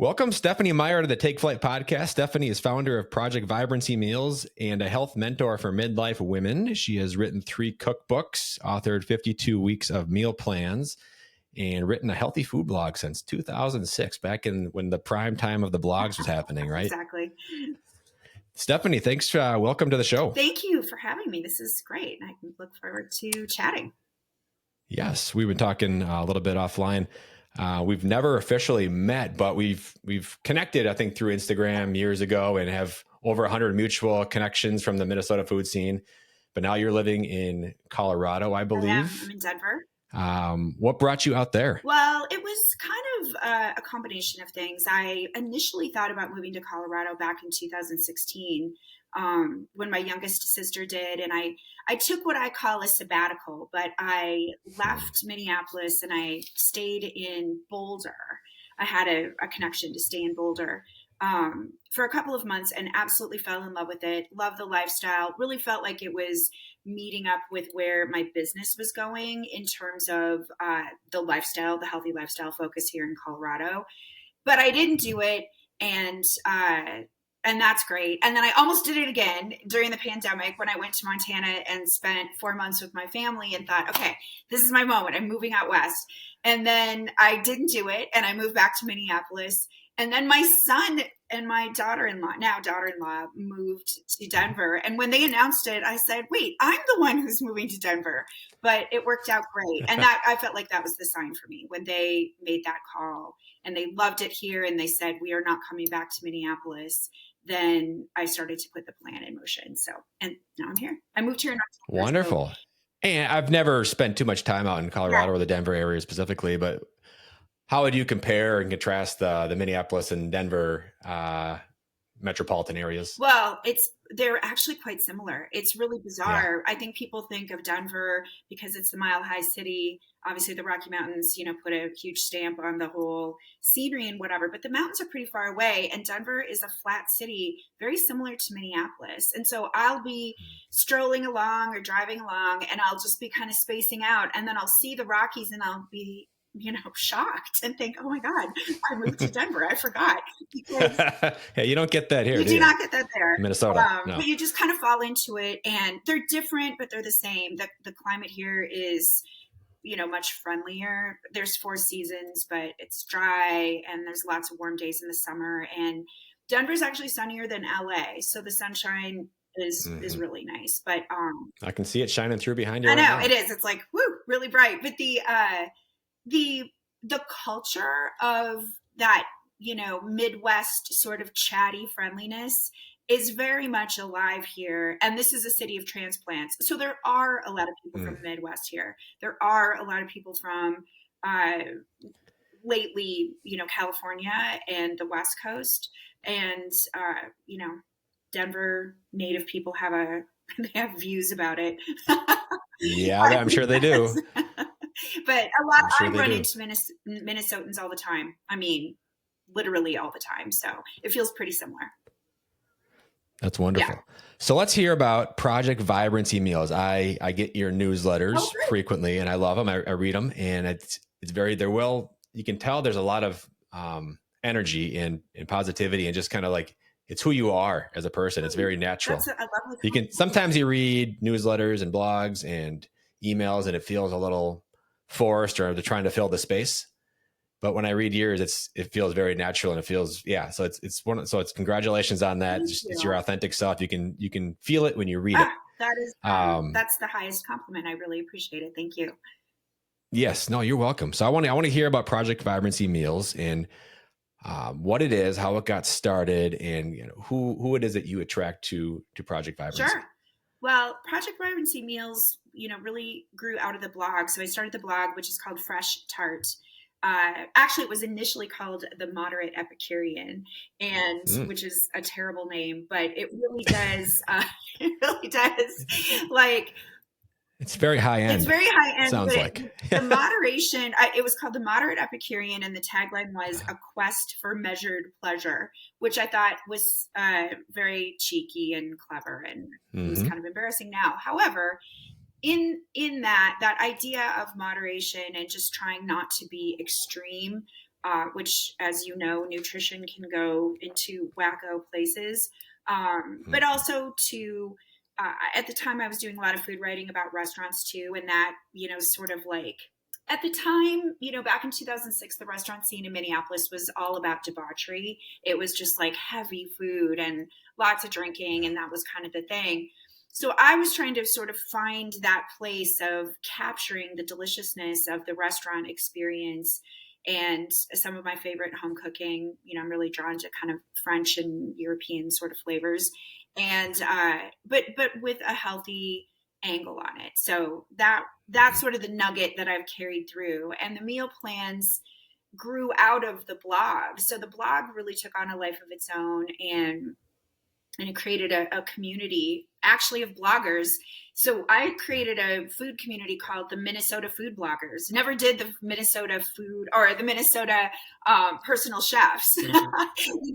Welcome, Stephanie Meyer, to the Take Flyt podcast. Stephanie is founder of Project Vibrancy Meals and a health mentor for midlife women. She has written 3 cookbooks, authored 52 weeks of meal plans, and written a healthy food blog since 2006, back in when the prime time of the blogs was happening, right? Exactly. Stephanie, thanks. Welcome to the show. Thank you for having me. This is great. I can look forward to chatting. Yes, we've been talking a little bit offline. We've never officially met, but we've connected, I think, through Instagram years ago and have over 100 mutual connections from the Minnesota food scene. But now you're living in Colorado, I believe. I'm in Denver. What brought you out there? Well, it was kind of a combination of things. I initially thought about moving to Colorado back in 2016 when my youngest sister did. And I took what I call a sabbatical, but I left Minneapolis and I stayed in Boulder. I had a connection to stay in Boulder for a couple of months and absolutely fell in love with it. Loved the lifestyle. Really felt like it was meeting up with where my business was going in terms of the lifestyle, the healthy lifestyle focus here in Colorado. But I didn't do it. And that's great. And then I almost did it again during the pandemic when I went to Montana and spent 4 months with my family and thought, okay, this is my moment. I'm moving out west. And then I didn't do it. And I moved back to Minneapolis. And then my son and my daughter-in-law, moved to Denver. And when they announced it, I said, wait, I'm the one who's moving to Denver. But it worked out great. And that I felt like that was the sign for me when they made that call and they loved it here. And they said, we are not coming back to Minneapolis. Then I started to put the plan in motion. So, and now I'm here. I moved here in October. Wonderful. So. And I've never spent too much time out in Colorado or the Denver area specifically, but how would you compare and contrast the Minneapolis and Denver metropolitan areas? Well, they're actually quite similar. It's really bizarre. Yeah. I think people think of Denver because it's the Mile High City. Obviously, the Rocky Mountains, put a huge stamp on the whole scenery and whatever, but the mountains are pretty far away. And Denver is a flat city, very similar to Minneapolis. And so I'll be strolling along or driving along and I'll just be kind of spacing out. And then I'll see the Rockies and I'll be shocked and think, oh my God, I moved to Denver. I forgot. Yeah, you don't get that here. You do not get that there. Minnesota. No. But you just kind of fall into it and they're different, but they're the same. The climate here is, much friendlier. There's 4 seasons, but it's dry and there's lots of warm days in the summer. And Denver's actually sunnier than LA. So the sunshine is really nice, but I can see it shining through behind you. I know it is. It's like, woo, really bright. But the culture of that, Midwest sort of chatty friendliness is very much alive here. And this is a city of transplants. So there are a lot of people from the Midwest here. There are a lot of people from lately, California and the West Coast. And, Denver native people they have views about it. Yeah, I'm sure they do. But I run into Minnesotans all the time. I mean, literally all the time. So it feels pretty similar. That's wonderful. Yeah. So let's hear about Project Vibrancy Meals. I get your newsletters frequently and I love them. I read them and it's you can tell there's a lot of energy and positivity and just kind of like, it's who you are as a person. It's very natural. Sometimes you read newsletters and blogs and emails and it feels a little forced or they're trying to fill the space. But when I read yours, it feels very natural and it feels, so it's congratulations on that. It's your authentic self. You can feel it when you read it. That is, that's the highest compliment. I really appreciate it. Thank you. Yes, no, you're welcome. So I want to hear about Project Vibrancy Meals and what it is, how it got started, and who it is that you attract to Project Vibrancy. Sure. Well, Project Vibrancy Meals, really grew out of the blog. So I started the blog, which is called Fresh Tart. Actually, it was initially called The Moderate Epicurean, and which is a terrible name, but it really does. Like, it's very high end. It's very high end. Sounds like the moderation. It was called The Moderate Epicurean, and the tagline was "A Quest for Measured Pleasure," which I thought was very cheeky and clever, and it was kind of embarrassing now. However, in that idea of moderation and just trying not to be extreme which, as you know, nutrition can go into wacko places. But Mhm. also to, at the time I was doing a lot of food writing about restaurants too. And that, sort of like, at the time, back in 2006, the restaurant scene in Minneapolis was all about debauchery. It was just like heavy food and lots of drinking. And that was kind of the thing. So I was trying to sort of find that place of capturing the deliciousness of the restaurant experience and some of my favorite home cooking. I'm really drawn to kind of French and European sort of flavors, and but with a healthy angle on it. So that's Mhm. sort of the nugget that I've carried through, and the meal plans grew out of the blog. So the blog really took on a life of its own, and it created a community actually of bloggers. So I Yeah. created a food community called the Minnesota Food Bloggers. Never did the Minnesota food or the Minnesota personal chefs.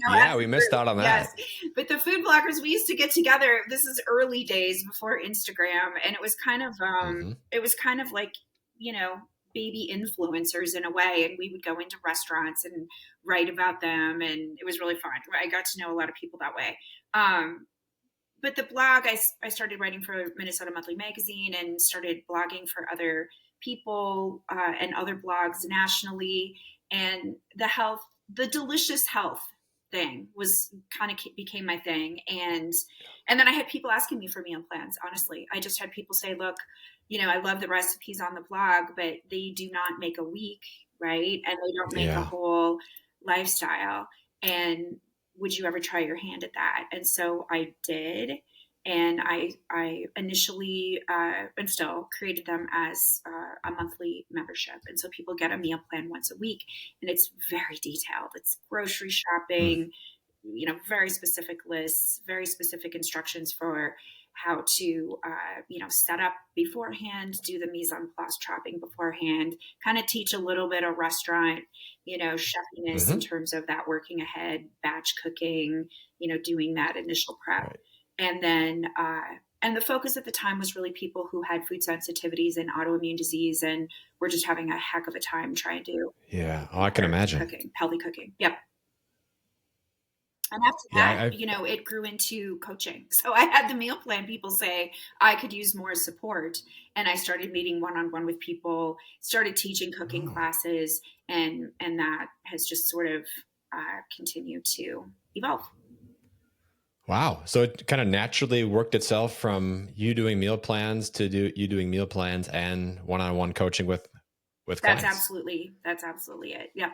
Yeah, As we a missed group. out on Yes, that. but the food bloggers, we used to get together. This is early days before Instagram, and Hmm. it was kind of like, you know baby influencers in a way, and we would go into restaurants and write about them, and it was really fun. I got to know a lot of people that way. um, but the blog, I started writing for Minnesota Monthly Magazine and started blogging for other people, and other blogs nationally. And the delicious health thing was kind of became my thing. And then I had people asking me for meal plans. Honestly, I just had people say, look, I love the recipes on the blog, but they do not make a week, right? And they don't make a Yeah. whole lifestyle. And would you ever try your hand at that? And so I did. And I initially, and still, created them as a monthly membership. And so people get a meal plan once a week, and it's very detailed. It's grocery Mm. shopping, very specific lists, very specific instructions for how to, set up beforehand, do the mise en place chopping beforehand, kind of teach a little bit of restaurant, chefiness in Hmm. terms of that working ahead, batch cooking, doing that initial prep. Right. And then, and the focus at the time was really people who had food sensitivities and autoimmune disease and were just having a heck of a time trying to Yeah. Oh, eat I can better imagine. cooking, healthy cooking. Yep. And after Yeah. that, it grew into coaching. So I had the meal plan people say I could use more support. And I started meeting one on one with people, started teaching cooking Oh, classes, and that has just sort of continued to evolve. wow. So it kind of naturally worked itself from you doing meal plans to you doing meal plans and one-on-one coaching with clients. That's absolutely it. Yep.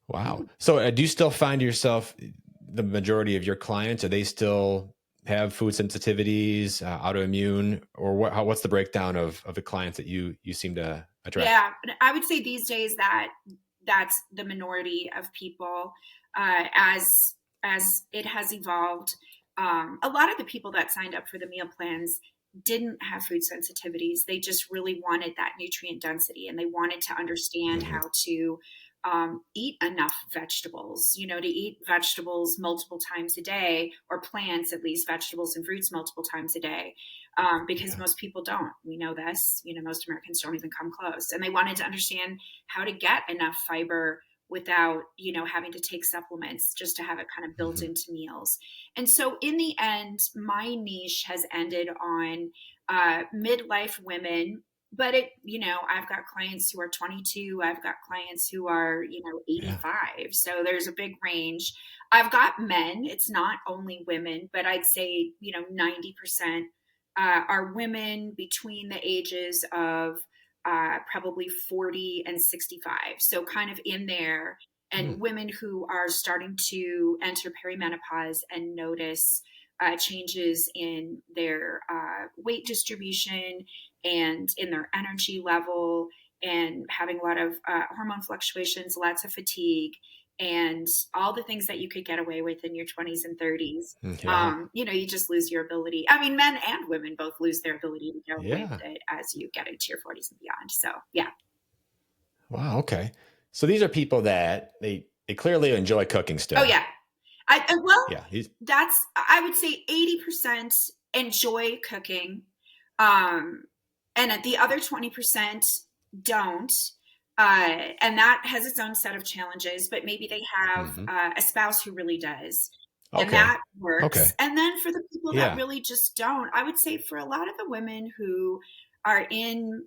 Wow. So do you still find yourself the majority of your clients, are they still have food sensitivities, autoimmune, or what's the breakdown of the clients that you seem to attract? Yeah, I would say these days that that's the minority of people, as it has evolved. A lot of the people that signed up for the meal plans didn't have food sensitivities. They just really wanted that nutrient density, and they wanted to understand Hmm. how to eat enough vegetables. To eat vegetables multiple times a day, or plants at least, vegetables and fruits multiple times a day, because Yeah. most people don't. We know this. Most Americans don't even come close. And they wanted to understand how to get enough fiber without, having to take supplements, just to have it kind of built Hmm. into meals. And so in the end, my niche has ended on midlife women. But I've got clients who are 22. I've got clients who are, Yeah. 85. So there's a big range. I've got men. It's not only women, but I'd say, 90% are women between the ages of probably 40 and 65. So kind of in there, Hmm. and women who are starting to enter perimenopause and notice changes in their weight distribution and in their energy level, and having a lot of hormone fluctuations, lots of fatigue, and all the things that you could get away with in your 20s and 30s. Yeah. You just lose your ability. I mean, men and women both lose their ability to get away Yeah. with it as you get into your 40s and beyond. So, yeah. Wow. Okay. So these are people that they clearly enjoy cooking Oh, still. yeah. Well, Yeah. I would say 80% enjoy cooking. Um, and the other 20% don't. And that has its own set of challenges, but maybe they have Mm-hmm. a spouse who really does. And Okay. that works. Okay. And then for the people that Yeah. really just don't, I would say for a lot of the women who are in,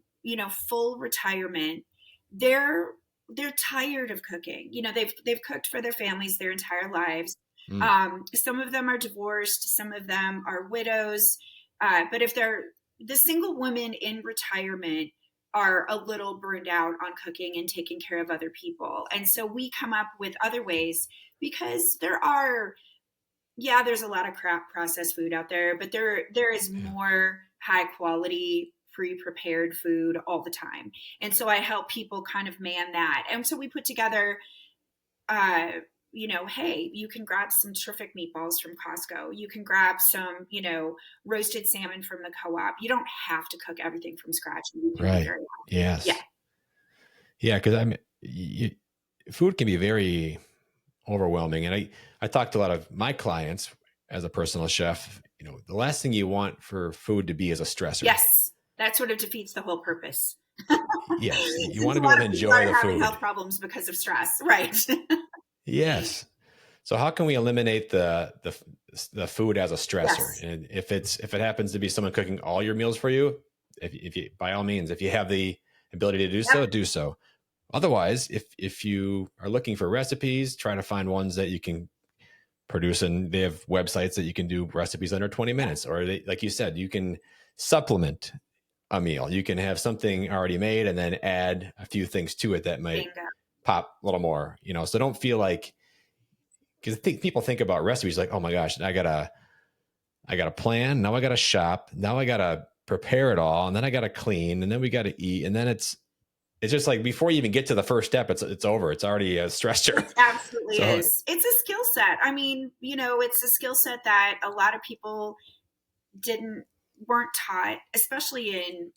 full retirement, they're they're tired of cooking. They've cooked for their families their entire lives. Mm. Some of them are divorced, some of them are widows. But if they're the single women in retirement are a little burned out on cooking and taking care of other people. And so we come up with other ways because there's a lot of crap processed food out there, but there is Yeah. more high quality pre-prepared food all the time. And so I help people kind of man that. And so we put together hey, you can grab some terrific meatballs from Costco. You can grab some, roasted salmon from the co-op. You don't have to cook everything from scratch. And you can be Right. very happy. Yeah. Yes. Yeah. Because food can be very overwhelming, and I talk to a lot of my clients as a personal chef. The last thing you want for food to be is a stressor. Yes. That sort of defeats the whole purpose. Yes. You Since want a to be lot able to of people enjoy are the having food. health problems because of stress. Right. Yes. So how can we eliminate the food as a stressor? Yes. And if it happens to be someone cooking all your meals for you, if you, by all means, if you have the ability to do so, do so. Otherwise, if you are looking for recipes, try to find ones that you can produce, and they have websites that you can do recipes under 20 minutes, or like you said, you can supplement a meal. You can have something already made and then add a few things to it that might Bingo. pop a little more, so don't feel like, because people think about recipes like, oh my gosh, I gotta plan. Now I gotta shop. Now I gotta prepare it all. And then I gotta clean, and then we gotta eat. And then it's just like, before you even get to the first step, it's over. It's already a stressor. It absolutely So is. It's a skill set. I mean, it's a skill set that a lot of people weren't taught, especially in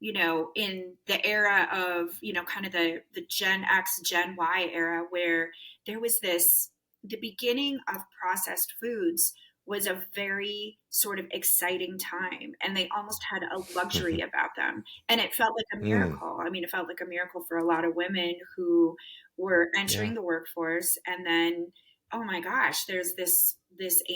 the era of, kind of the Gen X, Gen Y era, where there was the beginning of processed foods was a very sort of exciting time, and they almost had a luxury about them. And it felt like a miracle. I mean, it felt like a miracle for a lot of women who were entering the workforce, and then, oh my gosh, there's this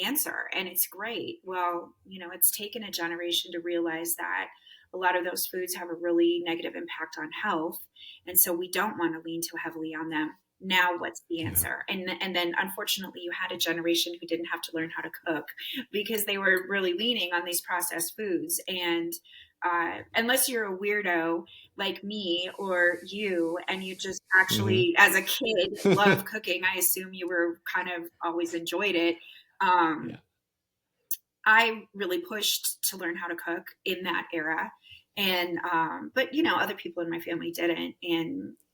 answer, and it's great. Well, it's taken a generation to realize that a lot of those foods have a really negative impact on health, and so we don't want to lean too heavily on them. Now what's the answer? And then unfortunately you had a generation who didn't have to learn how to cook because they were really leaning on these processed foods. And unless you're a weirdo like me or you, and you just actually as a kid love cooking, I assume you were kind of always enjoyed it. I really pushed to learn how to cook in that era. And but other people in my family didn't,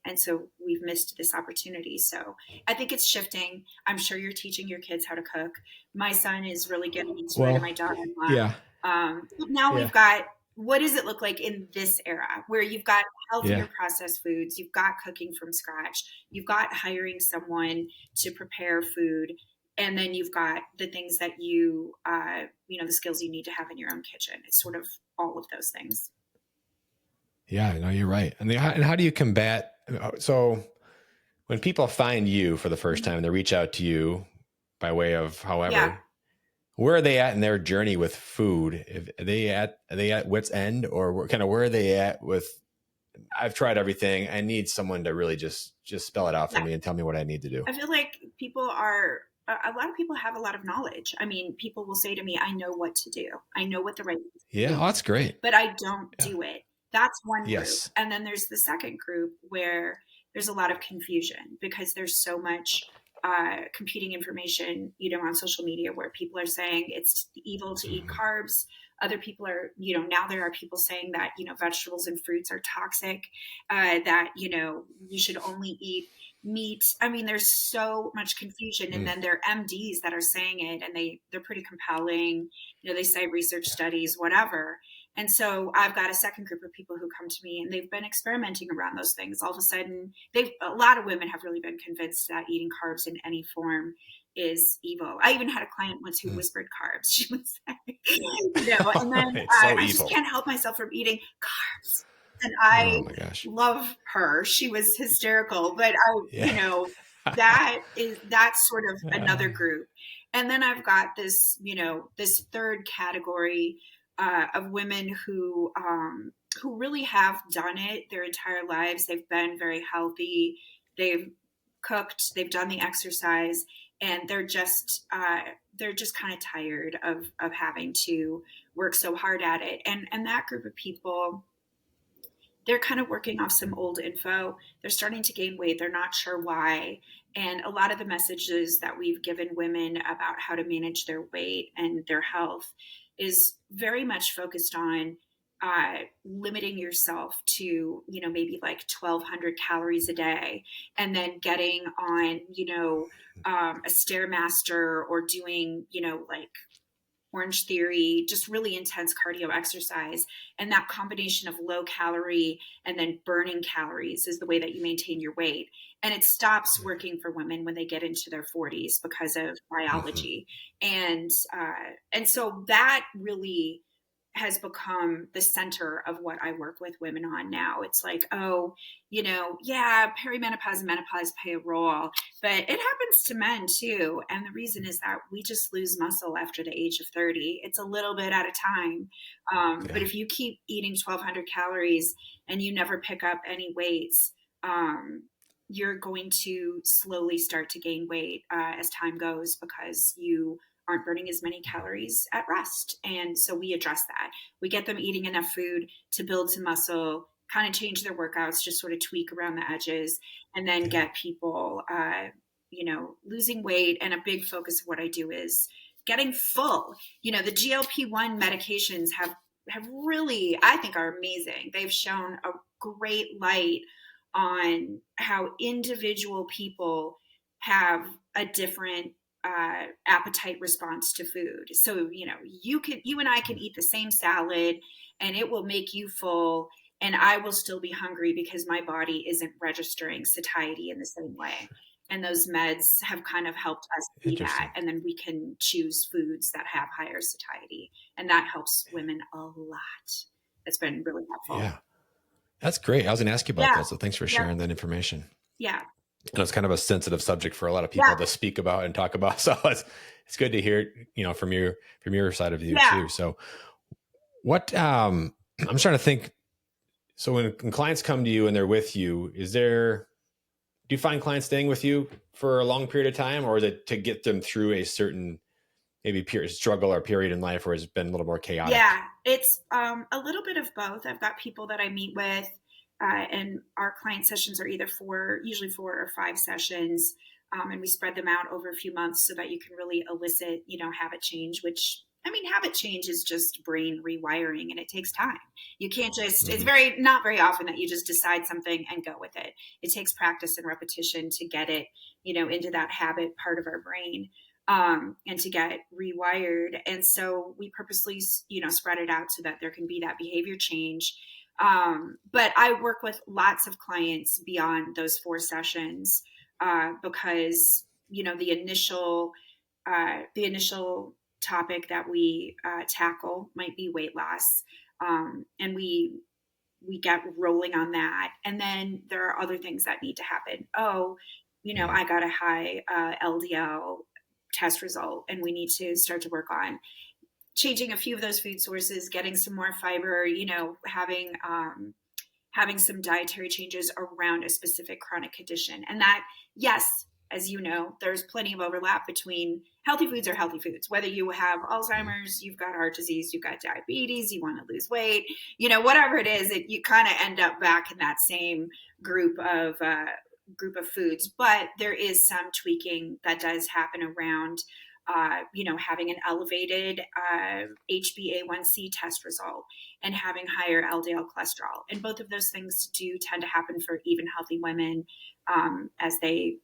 and so we've missed this opportunity. So I think it's shifting. I'm sure you're teaching your kids how to cook. My son is really getting into it, and my daughter-in-law. But now we've got, what does it look like in this era where you've got healthier processed foods, you've got cooking from scratch, you've got hiring someone to prepare food, and then you've got the things that the skills you need to have in your own kitchen. It's sort of all of those things. Yeah, no, you're right. And how do you combat? So when people find you for the first time, they reach out to you by way of however, where are they at in their journey with food? Are they at wit's end, or where are they at with, I've tried everything, I need someone to really just spell it out for me and tell me what I need to do? I feel like a lot of people have a lot of knowledge. I mean, people will say to me, I know what to do. I know what the right thing is to do. Oh, that's great. But I don't do it. That's one group. Yes. And then there's the second group where there's a lot of confusion because there's so much competing information, on social media, where people are saying it's evil to eat carbs. Other people are, now there are people saying that, vegetables and fruits are toxic, that, you should only eat meat. I mean, there's so much confusion. And then there are MDs that are saying it, and they're pretty compelling. They cite research studies, whatever. And so I've got a second group of people who come to me, and they've been experimenting around those things. All of a sudden, a lot of women have really been convinced that eating carbs in any form is evil. I even had a client once who whispered carbs. She would say, and then it's so I evil. just can't help myself from eating carbs. and I Oh my gosh. love her. She was hysterical, but Yeah. that's sort of Uh, another group. And then I've got this, this third category of women who really have done it their entire lives. They've been very healthy. They've cooked. They've done the exercise, and they're just kind of tired of having to work so hard at it. And that group of people, they're kind of working off some old info. They're starting to gain weight. They're not sure why. And a lot of the messages that we've given women about how to manage their weight and their health is very much focused on limiting yourself to, maybe like 1,200 calories a day, and then getting on, a Stairmaster, or doing, like Orange Theory, just really intense cardio exercise. And that combination of low calorie and then burning calories is the way that you maintain your weight. And it stops working for women when they get into their 40s because of mhm. biology. And so that really has become the center of what I work with women on now. It's like, oh, yeah, perimenopause and menopause play a role, but it happens to men too. And the reason is that we just lose muscle after the age of 30. It's a little bit at a time. But Yeah. if you keep eating 1,200 calories and you never pick up any weights, you're going to slowly start to gain weight as time goes, because you aren't burning as many calories at rest. And so we address that. We get them eating enough food to build some muscle, kind of change their workouts, just sort of tweak around the edges, and then Yeah. get people, losing weight. And a big focus of what I do is getting full. The GLP-1 medications have really, I think, are amazing. They've shown a great light on how individual people have a different appetite response to food. So, you and I can eat the same salad and it will make you full, and I will still be hungry because my body isn't registering satiety in the same way. And those meds have kind of helped us see that. Interesting. And then we can choose foods that have higher satiety. And that helps women a lot. It's been really helpful. Yeah. That's great. I was going to ask you about Yeah. that. So thanks for Yep. sharing that information. Yeah. And it's kind of a sensitive subject for a lot of Yeah. people to speak about and talk about. So it's good to hear, from your side of view Yeah. too. So what, I'm trying to think. So when clients come to you and they're with you, do you find clients staying with you for a long period of time, or is it to get them through a certain maybe period struggle or period in life where it's been a little more chaotic? Yeah, it's a little bit of both. I've got people that I meet with, and our client sessions are usually 4 or 5 sessions, and we spread them out over a few months so that you can really elicit, habit change. Which, I mean, habit change is just brain rewiring, and it takes time. You can't just. It's Mm-hmm. not very often that you just decide something and go with it. It takes practice and repetition to get it, into that habit part of our brain, and to get rewired. And so we purposely, spread it out so that there can be that behavior change. But I work with lots of clients beyond those 4 sessions, because the initial topic that we tackle might be weight loss, and we get rolling on that. And then there are other things that need to happen. Oh, Mm-hmm. I got a high LDL test result, and we need to start to work on changing a few of those food sources, getting some more fiber, having some dietary changes around a specific chronic condition. And that, yes, as you know, there's plenty of overlap between healthy foods are healthy foods. Whether you have Alzheimer's, you've got heart disease, you've got diabetes, you want to lose weight, whatever it is, you kind of end up back in that same group of foods. But there is some tweaking that does happen around having an elevated HbA1c test result and having higher LDL cholesterol. And both of those things do tend to happen for even healthy women, as they,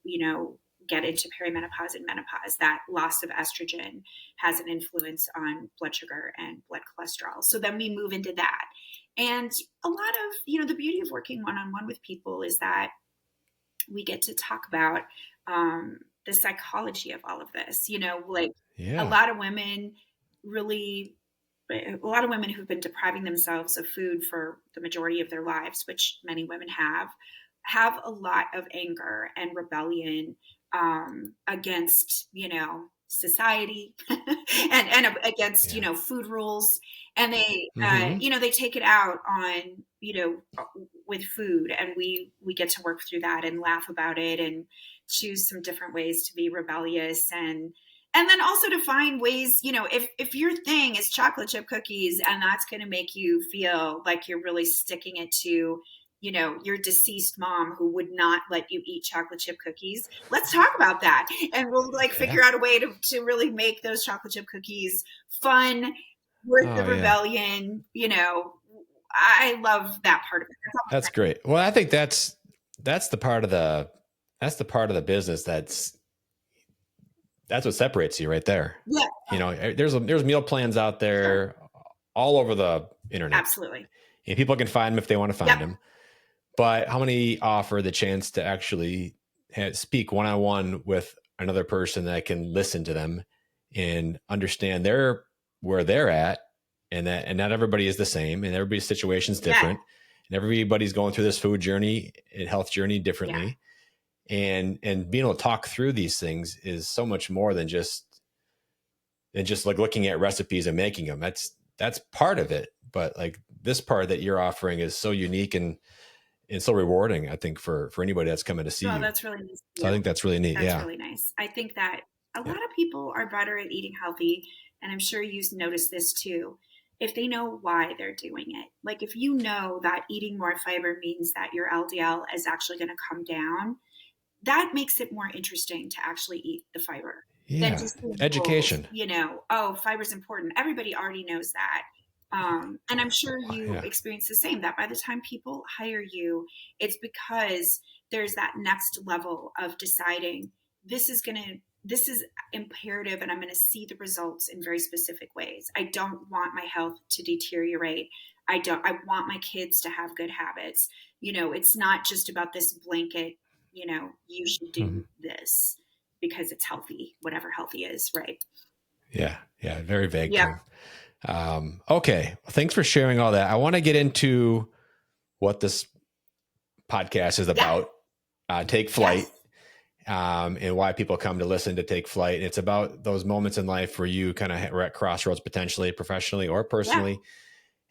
get into perimenopause and menopause. That loss of estrogen has an influence on blood sugar and blood cholesterol. So then we move into that. And a lot of, the beauty of working one-on-one with people is that we get to talk about the psychology of all of this. Like, a Yeah. lot of women really a lot of women who've been depriving themselves of food for the majority of their lives, which many women have a lot of anger and rebellion against, society and against, Yeah. food rules. And they, Mm-hmm. they take it out on, with food, and we get to work through that and laugh about it and choose some different ways to be rebellious, and then also to find ways, if your thing is chocolate chip cookies and that's going to make you feel like you're really sticking it to, your deceased mom who would not let you eat chocolate chip cookies, let's talk about that. And we'll like Yeah. figure out a way to really make those chocolate chip cookies fun, worth the Oh yeah. rebellion. I love that part of it. That's great. Well, I think that's the part of the business that's what separates you right there. Yeah, There's meal plans out sure. there all over the internet, Absolutely. and people can find them if they want to find Yep. them. But how many offer the chance to actually speak one-on-one with another person that can listen to them and understand where they're at, and not everybody is the same, and everybody's situation is Yeah. different, and everybody's going through this food journey and health journey Yeah. differently. And being able to talk through these things is so much more than just like looking at recipes and making them. That's part of it, but like this part that you're offering is so unique and so rewarding, I think, for anybody that's coming to see Well, you. that's really nice of So I you. think that's really neat. That's Yeah. really nice. I think that a Yeah. lot of people are better at eating healthy, and I'm sure you've noticed this too, if they know why they're doing it. Like if you know that eating more fiber means that your LDL is actually going to come down, that makes it more interesting to actually eat the fiber than Yeah. just being told, Education. oh, fiber's important. Everybody already knows that. And I'm sure you Yeah. experience the same, that by the time people hire you, it's because there's that next level of deciding this is imperative, and I'm going to see the results in very specific ways. I don't want my health to deteriorate. I want my kids to have good habits. It's not just about this blanket, you should Mhm. do this because it's healthy, whatever healthy is, right? Yeah. Yeah. Very vague Yep. term. Okay. Well, thanks for sharing all that. I want to get into what this podcast is Yeah. about. Take Yes. Flyt. And why people come to listen to Take Flyt. It's about those moments in life where you kind of were at crossroads, potentially professionally or Yeah. personally,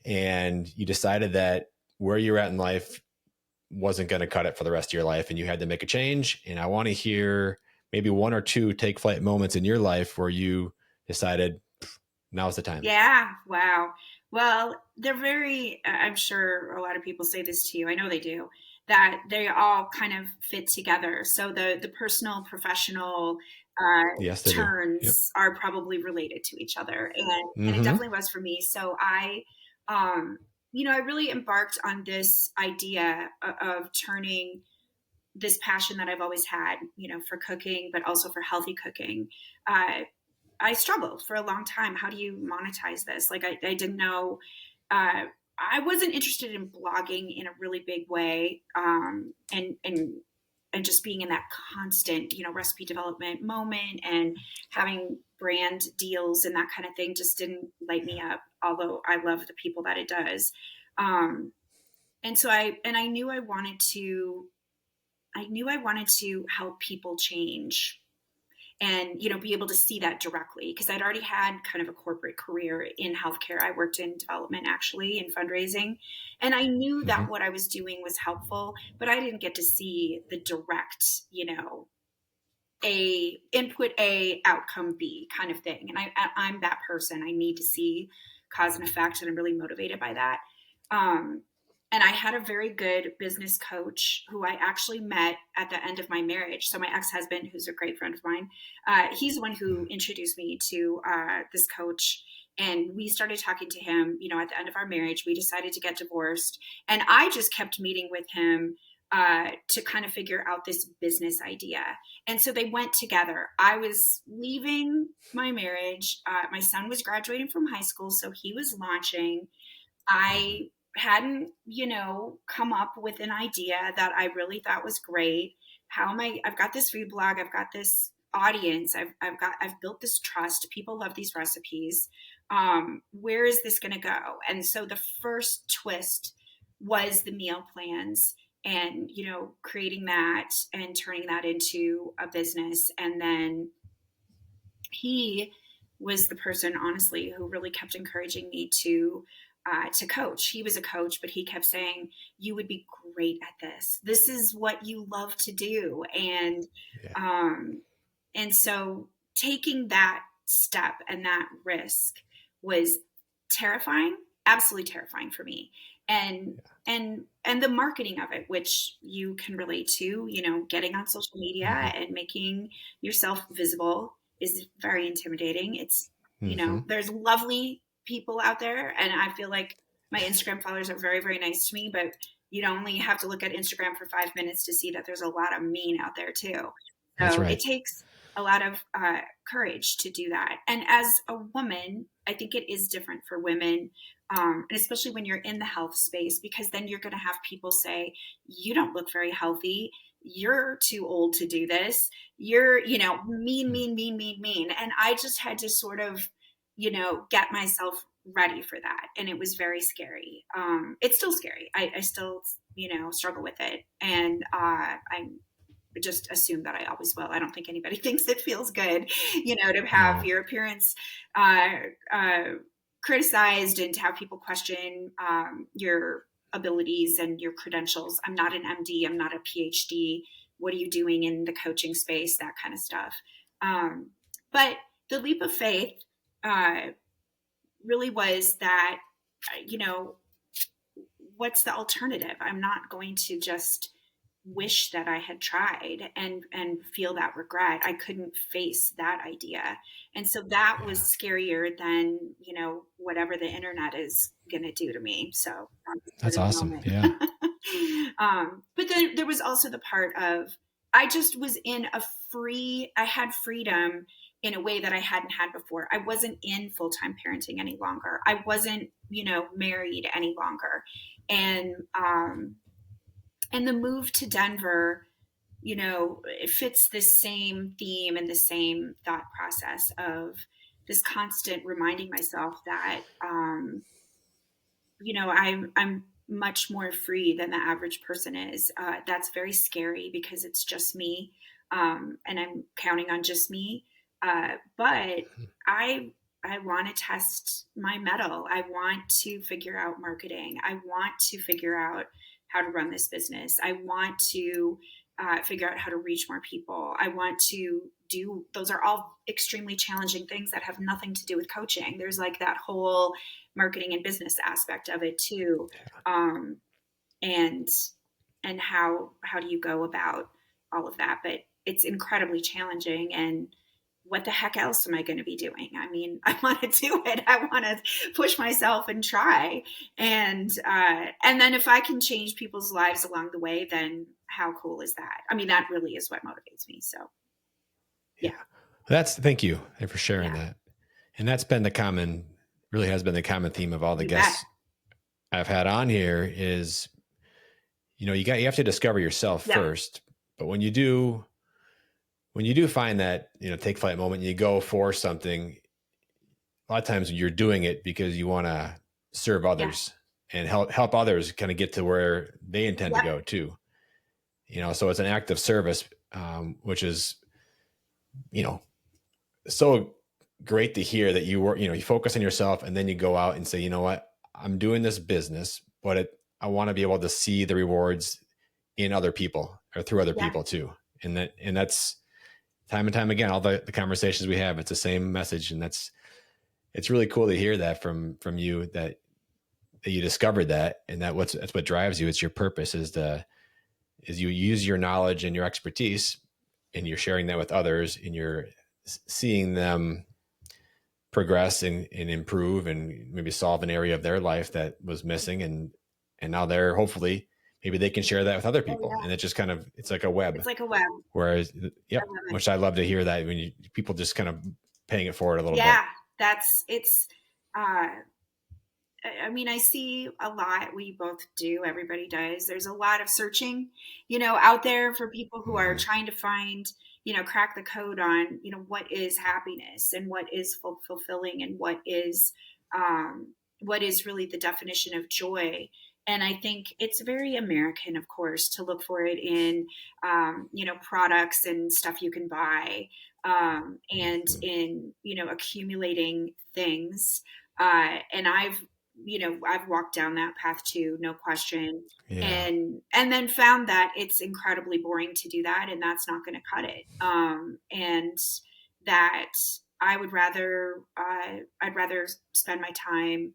and you decided that where you're at in life wasn't going to cut it for the rest of your life, and you had to make a change. And I want to hear maybe one or two Take Flyt moments in your life where you decided now's the time. Yeah. Wow. Well, they're very, I'm sure a lot of people say this to you. I know they do, that they all kind of fit together. So the personal, professional Yes, they do. Yep. turns are probably related to each other. And it Mm-hmm. definitely was for me. So um, I really embarked on this idea of turning this passion that I've always had, for cooking, but also for healthy cooking. I struggled for a long time. How do you monetize this? Like I didn't know. I wasn't interested in blogging in a really big way, and just being in that constant, recipe development moment and having brand deals and that kind of thing just didn't light me up. Although I love the people that it does, and so I knew I wanted to. I knew I wanted to help people change and be able to see that directly, because I'd already had kind of a corporate career in healthcare. I worked in development, actually, in fundraising, and I knew Mm-hmm. that what I was doing was helpful, but I didn't get to see the direct, a input A, outcome B kind of thing. And I'm that person. I need to see cause and effect, and I'm really motivated by that. um, and I had a very good business coach who I actually met at the end of my marriage. So my ex-husband, who's a great friend of mine, he's the one who introduced me to this coach. And we started talking to him, at the end of our marriage. We decided to get divorced. And I just kept meeting with him to kind of figure out this business idea. And so they went together. I was leaving my marriage. My son was graduating from high school, so he was launching. I hadn't, come up with an idea that I really thought was great. I've got this food blog. I've got this audience. I've built this trust. People love these recipes. Where is this going to go? And so the first twist was the meal plans and, creating that and turning that into a business. And then he was the person, honestly, who really kept encouraging me to coach. He was a coach, but he kept saying, "You would be great at this. This is what you love to do." Yeah. And so taking that step and that risk was terrifying, absolutely terrifying for me. And and the marketing of it, which you can relate to, getting on social media Mm-hmm. and making yourself visible is very intimidating. It's, Mm-hmm. there's lovely people out there, and I feel like my Instagram followers are very, very nice to me, but you only have to look at Instagram for 5 minutes to see that there's a lot of mean out there too. That's So it right. takes a lot of courage to do that. And as a woman, I think it is different for women, and especially when you're in the health space, because then you're going to have people say, "You don't look very healthy. You're too old to do this. You're, mean, mean, mean, mean, mean." And I just had to sort of, get myself ready for that. And it was very scary. It's still scary. I still, struggle with it. And I'm just assume that I always will. I don't think anybody thinks it feels good, to have No, your appearance uh, uh, criticized and to have people question your abilities and your credentials. I'm not an MD. I'm not a PhD. What are you doing in the coaching space? That kind of stuff. But the leap of faith uh, really was that, you know, what's the alternative? I'm not going to just wish that I had tried and feel that regret. I couldn't face that idea. And so that was yeah, scarier than, whatever the internet is going to do to me. So for that's the awesome. moment. Yeah, But then there was also the part of, I just was I had freedom in a way that I hadn't had before. I wasn't in full-time parenting any longer. I wasn't, married any longer. And, and the move to Denver, it fits this same theme and the same thought process of this constant reminding myself that, I'm much more free than the average person is. That's very scary because it's just me, and I'm counting on just me. But I I want to test my mettle. I want to figure out marketing. I want to figure out how to run this business. I want to figure out how to reach more people. I want to do, those are all extremely challenging things that have nothing to do with coaching. There's like that whole marketing and business aspect of it too. Um, and how do you go about all of that? But it's incredibly challenging. And what the heck else am I going to be doing? I mean, I want to do it. I want to push myself and try. And then if I can change people's lives along the way, then how cool is that? I mean, that really is what motivates me. So yeah. yeah, Thank you for sharing yeah, that. And that's been really has been the common theme of all the you bet. guests I've had on here is, you have to discover yourself Yep. first. But when you do find that, take flight moment, you go for something, a lot of times you're doing it because you want to serve Yeah. others and help others kind of get to where they intend to Yep. go too. So it's an act of service, which is, so great to hear that you focus on yourself and then you go out and say, you know what, I'm doing this business, but I want to be able to see the rewards in other people or through other Yeah. people too. And that's time and time again, all the conversations we have, it's the same message. And it's really cool to hear that from you that you discovered that, and that's what drives you. It's your purpose is you use your knowledge and your expertise and you're sharing that with others and you're seeing them progress and improve and maybe solve an area of their life that was missing. And now they're hopefully, maybe they can share that with other Oh people. yeah. And it just kind of, it's like a web. It's like a web. Whereas, I yep, love it. which I love to hear that when people just kind of paying it forward a little bit. Yeah. It's, uh, I mean, I see a lot. We both do. Everybody does. There's a lot of searching, out there for people who are Mm-hmm. trying to find, crack the code on, what is happiness and what is fulfilling and what is really the definition of joy. And I think it's very American, of course, to look for it in, products and stuff you can buy, and in, accumulating things. And I've walked down that path too, no question. Yeah. And then found that it's incredibly boring to do that, and that's not going to cut it. And that I would rather, I'd rather spend my time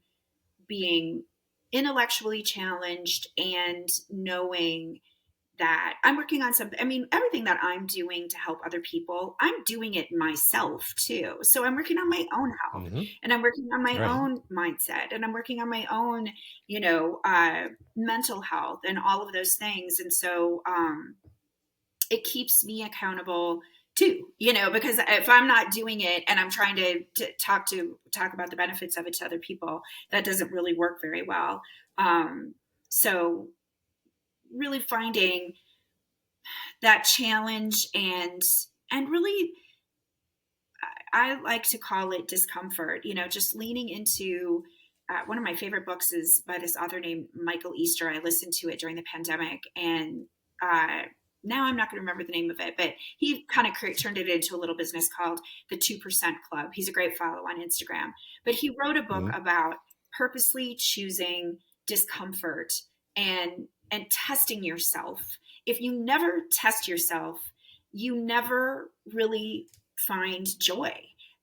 being intellectually challenged and knowing that I'm working on something. I mean, everything that I'm doing to help other people, I'm doing it myself too. So I'm working on my own health, and I'm working on my own mindset, and I'm working on my own, mental health and all of those things. And so it keeps me accountable too, because if I'm not doing it and I'm trying to talk about the benefits of it to other people, that doesn't really work very well. So really finding that challenge and really, I like to call it discomfort, just leaning into, one of my favorite books is by this author named Michael Easter. I listened to it during the pandemic, and now I'm not going to remember the name of it, but he kind of turned it into a little business called the 2% Club. He's a great follow on Instagram, but he wrote a book about purposely choosing discomfort and testing yourself. If you never test yourself, you never really find joy.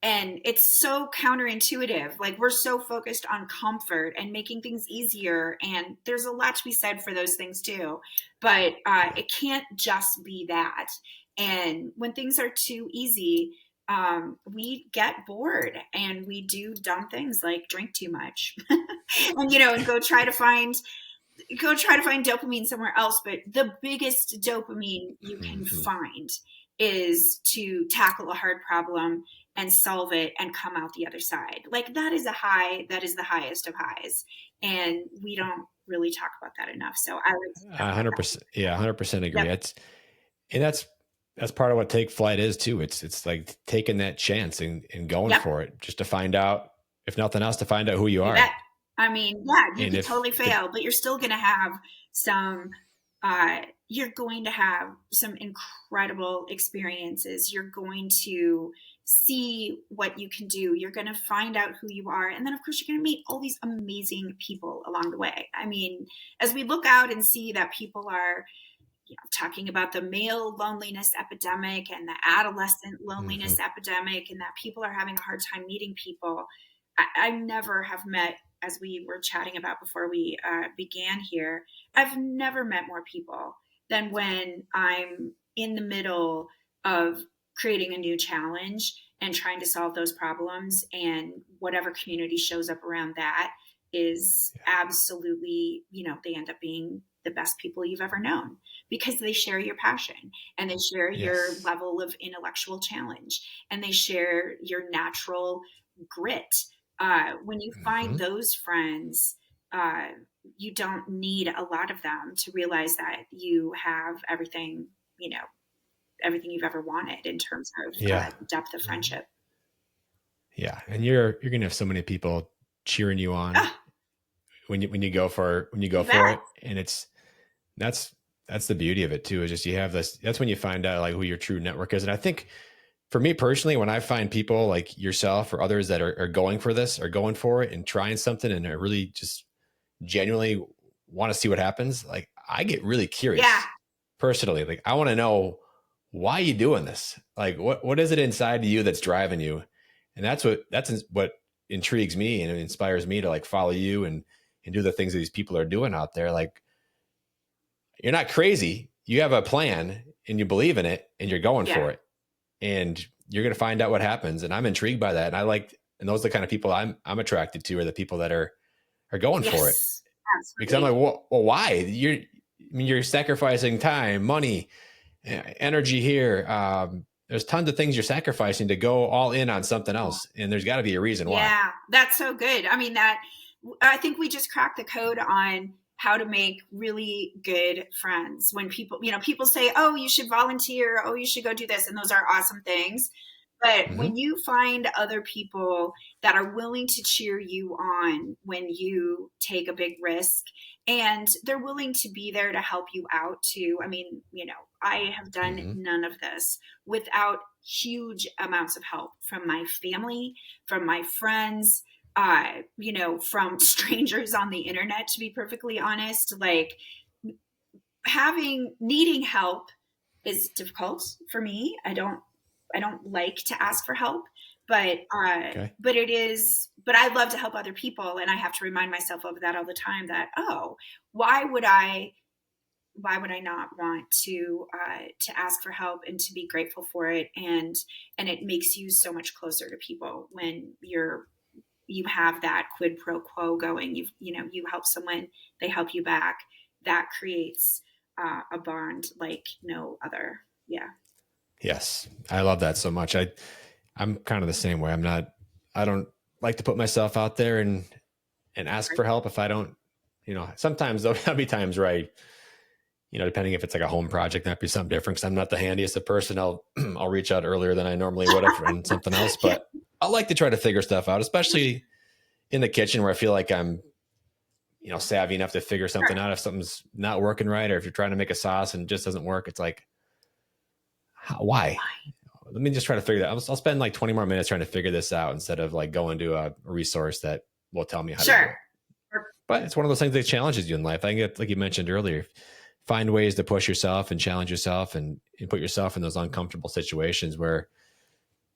And it's so counterintuitive. Like, we're so focused on comfort and making things easier. And there's a lot to be said for those things too. But it can't just be that. And when things are too easy, we get bored and we do dumb things like drink too much and go try to find dopamine somewhere else. But the biggest dopamine you can find is to tackle a hard problem and solve it and come out the other side. Like, that is a high, that is the highest of highs. And we don't really talk about that enough. So I would 100%. Yeah. 100% agree. Yep. That's part of what Take Flyt is too. It's like taking that chance and going for it, just to find out, if nothing else, to find out who you are. I mean, you could totally fail, but you're still going to have some, you're going to have some incredible experiences. You're going to see what you can do. You're going to find out who you are. And then, of course, you're going to meet all these amazing people along the way. I mean, as we look out and see that people are, talking about the male loneliness epidemic and the adolescent loneliness epidemic, and that people are having a hard time meeting people. I never have met, as we were chatting about before we began here, I've never met more people than when I'm in the middle of creating a new challenge and trying to solve those problems, and whatever community shows up around that is absolutely, they end up being the best people you've ever known, because they share your passion and they share your level of intellectual challenge and they share your natural grit. When you find those friends, you don't need a lot of them to realize that you have everything, everything you've ever wanted in terms of depth of friendship. Yeah. And you're going to have so many people cheering you on when you go for it. And that's the beauty of it too, is just, you have this, that's when you find out like who your true network is. And I think for me personally, when I find people like yourself or others that are going for this, or going for it and trying something, and are really just genuinely want to see what happens, like, I get really curious personally. Like, I want to know, why are you doing this? Like, what is it inside of you that's driving you? And that's what intrigues me, and it inspires me to like follow you and do the things that these people are doing out there. Like, you're not crazy. You have a plan and you believe in it and you're going for it, and you're going to find out what happens. And I'm intrigued by that. And those are the kind of people I'm attracted to, are the people that are going for it. Absolutely. Because I'm like, well, why? You're sacrificing time, money, energy here. There's tons of things you're sacrificing to go all in on something else. And there's got to be a reason why. Yeah, that's so good. I mean, I think we just cracked the code on how to make really good friends. When people, people say, oh, you should volunteer, oh, you should go do this. And those are awesome things. But Mm-hmm. when you find other people that are willing to cheer you on when you take a big risk, and they're willing to be there to help you out too. I mean, I have done Mm-hmm. none of this without huge amounts of help from my family, from my friends, from strangers on the internet, to be perfectly honest. Like, needing help is difficult for me. I don't like to ask for help, but Okay. but I love to help other people, and I have to remind myself of that all the time, that, oh, why would I not want to ask for help and to be grateful for it, and it makes you so much closer to people when you have that quid pro quo going. You help someone, they help you back. That creates a bond like no other. Yeah. Yes. I love that so much. I'm kind of the same way. I don't like to put myself out there and ask for help if I don't, sometimes there'll be times where depending if it's like a home project, that'd be something different. Cause I'm not the handiest of person. I'll reach out earlier than I normally would have in something else, but I like to try to figure stuff out, especially in the kitchen where I feel like I'm, savvy enough to figure something out. If something's not working right, or if you're trying to make a sauce and it just doesn't work, it's like, why? Let me just try to figure that out. I'll spend like 20 more minutes trying to figure this out instead of like going to a resource that will tell me how to do it. But it's one of those things that challenges you in life. I think, like you mentioned earlier, find ways to push yourself and challenge yourself and put yourself in those uncomfortable situations where,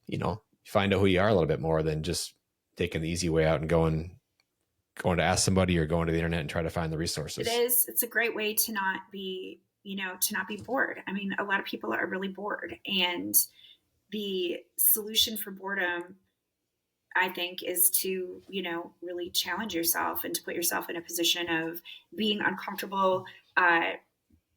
you find out who you are a little bit more than just taking the easy way out and going to ask somebody or going to the internet and try to find the resources. It is. It's a great way to not be bored. I mean, a lot of people are really bored, and the solution for boredom, I think, is to, really challenge yourself and to put yourself in a position of being uncomfortable,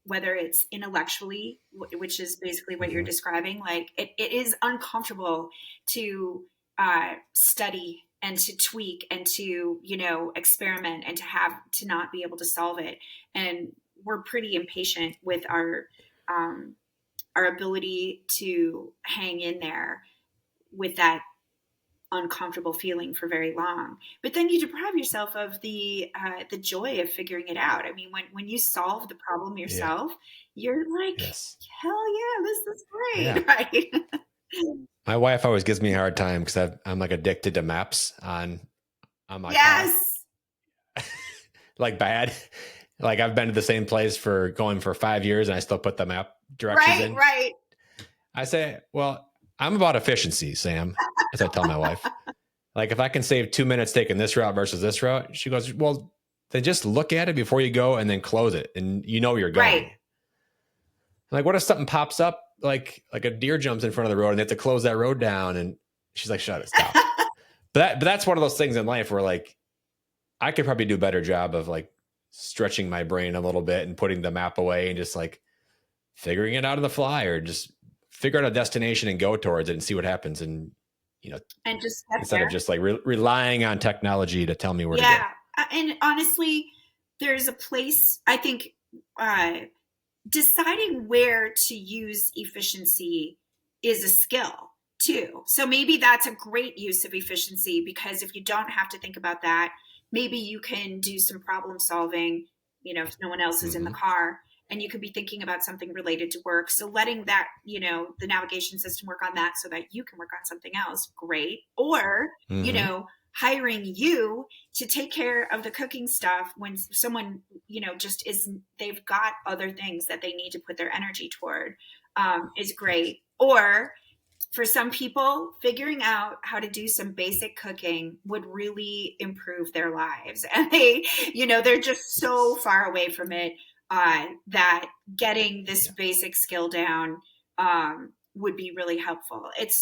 whether it's intellectually, which is basically what you're describing. Like, it is uncomfortable to study and to tweak and to, experiment and to not be able to solve it. And we're pretty impatient with our ability to hang in there with that uncomfortable feeling for very long. But then you deprive yourself of the joy of figuring it out. I mean, when you solve the problem yourself, you're like, yes, hell yeah, this is great, yeah. right? My wife always gives me a hard time because I'm like addicted to maps on my Yes. car. Like bad. Like I've been to the same place for 5 years and I still put the map directions in. Right. I say, well, I'm about efficiency, Sam, as I tell my wife. Like if I can save 2 minutes taking this route versus this route, she goes, well, then just look at it before you go and then close it. And you're going. Right. Like, what if something pops up, like a deer jumps in front of the road and they have to close that road down? And she's like, shut it, stop. But that's one of those things in life where like, I could probably do a better job of like stretching my brain a little bit and putting the map away and just like figuring it out on the fly, or just figure out a destination and go towards it and see what happens. And, and just instead of just like relying on technology to tell me where to go. Yeah. And honestly, there's a place, I think, deciding where to use efficiency is a skill too. So maybe that's a great use of efficiency, because if you don't have to think about that, maybe you can do some problem solving, if no one else is in the car, and you could be thinking about something related to work. So letting that, the navigation system work on that so that you can work on something else, great. Or, hiring you to take care of the cooking stuff when someone, just they've got other things that they need to put their energy toward, is great. Or for some people, figuring out how to do some basic cooking would really improve their lives. And they're just so far away from it, that getting this basic skill down, would be really helpful. It's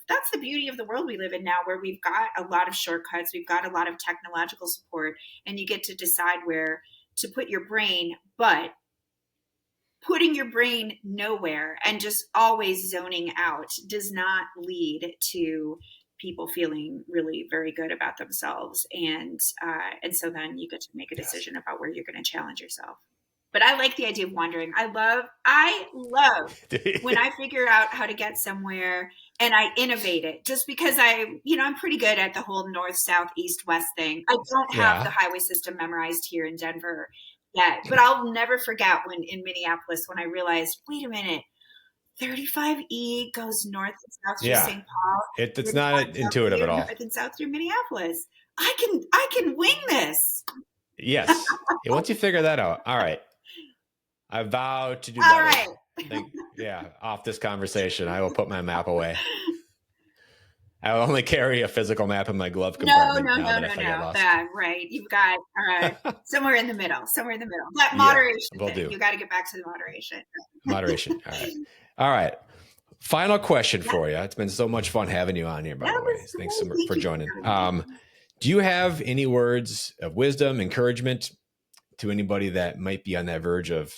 that's the beauty of the world we live in now, where we've got a lot of shortcuts, we've got a lot of technological support, and you get to decide where to put your brain. But putting your brain nowhere and just always zoning out does not lead to people feeling really very good about themselves. And so then you get to make a decision about where you're going to challenge yourself. But I like the idea of wandering. I love when I figure out how to get somewhere and I innovate it, just because I'm pretty good at the whole north, south, east, west thing. I don't have the highway system memorized here in Denver yet, but I'll never forget when in Minneapolis, when I realized, wait a minute, 35E goes north and south through St. Paul. It's not intuitive at all. North and south through Minneapolis. I can wing this. Yes. Once you figure that out. All right. I vow to do better. All right. Off this conversation, I will put my map away. I will only carry a physical map in my glove compartment. No. Right. You've got somewhere in the middle. That moderation. Will do. You got to get back to the moderation. Moderation. All right. Final question for you. It's been so much fun having you on here, by the way. Thanks for joining. Do you have any words of wisdom, encouragement to anybody that might be on that verge of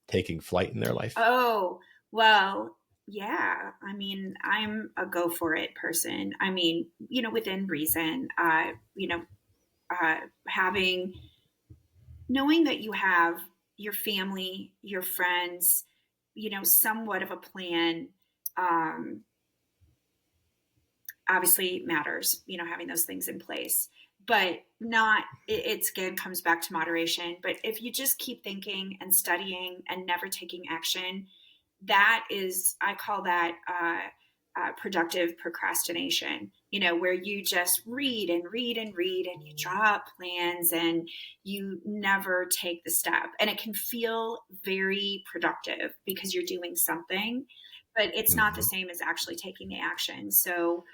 taking flight in their life? Oh, well, yeah. I mean, I'm a go for it person. I mean, within reason, knowing that you have your family, your friends, somewhat of a plan, obviously matters, having those things in place. But it's again comes back to moderation. But if you just keep thinking and studying and never taking action, that is, I call that productive procrastination, where you just read and you draw up plans and you never take the step. And it can feel very productive because you're doing something, but it's not the same as actually taking the action. So,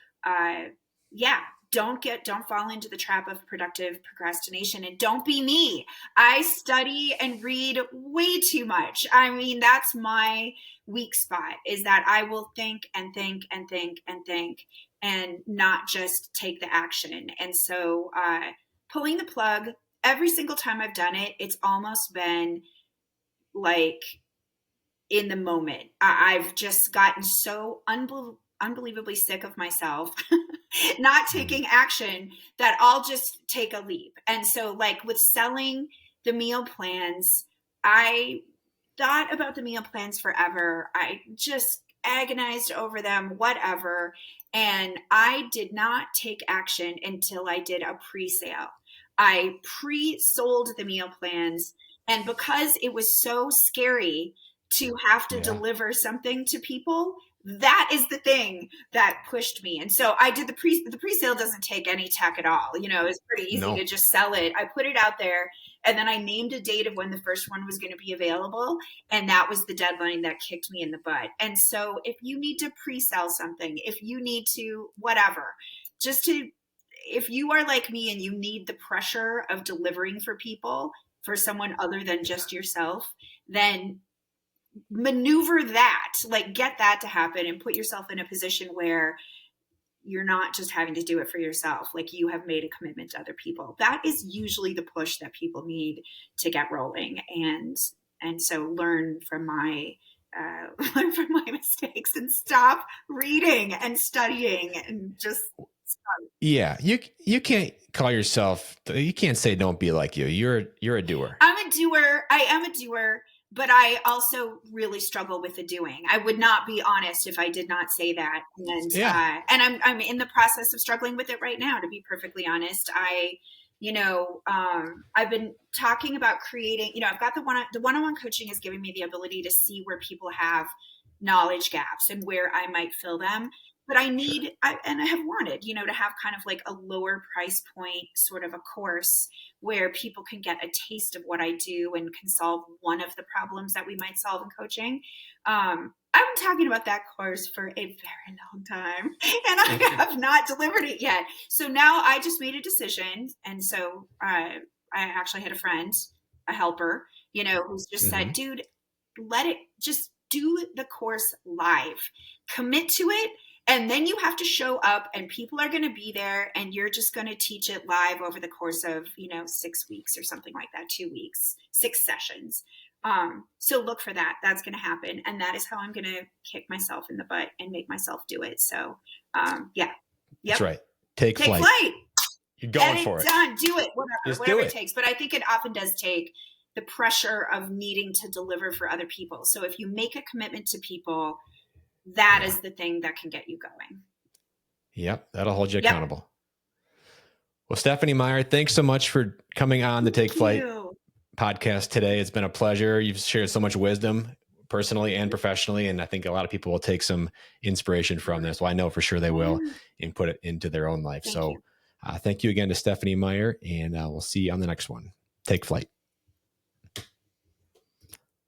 don't fall into the trap of productive procrastination, and don't be me. I study and read way too much. I mean, that's my weak spot, is that I will think and think and think and think and not just take the action. And so pulling the plug, every single time I've done it, it's almost been like in the moment. I've just gotten so unbelievably sick of myself not taking action that I'll just take a leap. And so, like with selling the meal plans, I thought about the meal plans forever. I just agonized over them, whatever. And I did not take action until I did a pre-sale. I pre-sold the meal plans. And because it was so scary to have to deliver something to people, that is the thing that pushed me. And so I did the pre-sale doesn't take any tech at all. It's pretty easy to just sell it. I put it out there and then I named a date of when the first one was going to be available. And that was the deadline that kicked me in the butt. And so if you need to pre-sell something, if you need to, whatever, if you are like me and you need the pressure of delivering for people, for someone other than just yourself, then maneuver that, like get that to happen and put yourself in a position where you're not just having to do it for yourself. Like you have made a commitment to other people. That is usually the push that people need to get rolling. And so learn from my mistakes and stop reading and studying and just start. Yeah. You can't call yourself, you can't say don't be like you. You're a doer. I'm a doer. I am a doer. But I also really struggle with the doing. I would not be honest if I did not say that. And I'm in the process of struggling with it right now, to be perfectly honest. I've been talking about creating, I've got the one-on-one coaching is giving me the ability to see where people have knowledge gaps and where I might fill them. But I have wanted, to have kind of like a lower price point sort of a course where people can get a taste of what I do and can solve one of the problems that we might solve in coaching. I've been talking about that course for a very long time and I have not delivered it yet. So now I just made a decision. And so I actually had a friend, a helper, who's just said, dude, let it just do the course live, commit to it. And then you have to show up and people are going to be there and you're just going to teach it live over the course of, 6 weeks or something like that, 2 weeks, 6 sessions. So look for that. That's going to happen. And that is how I'm going to kick myself in the butt and make myself do it. So, yeah. That's right. Take flight. You're going for it. Done. Do it. Whatever it it takes. But I think it often does take the pressure of needing to deliver for other people. So if you make a commitment to people, that is the thing that can get you going. Yep. That'll hold you accountable. Well, Stephanie Meyer, thanks so much for coming on the Take Flyt podcast today. It's been a pleasure. You've shared so much wisdom personally and professionally, and I think a lot of people will take some inspiration from this. Well, I know for sure they will, and put it into their own life. Thank you again to Stephanie Meyer, and we'll see you on the next one. Take Flyt.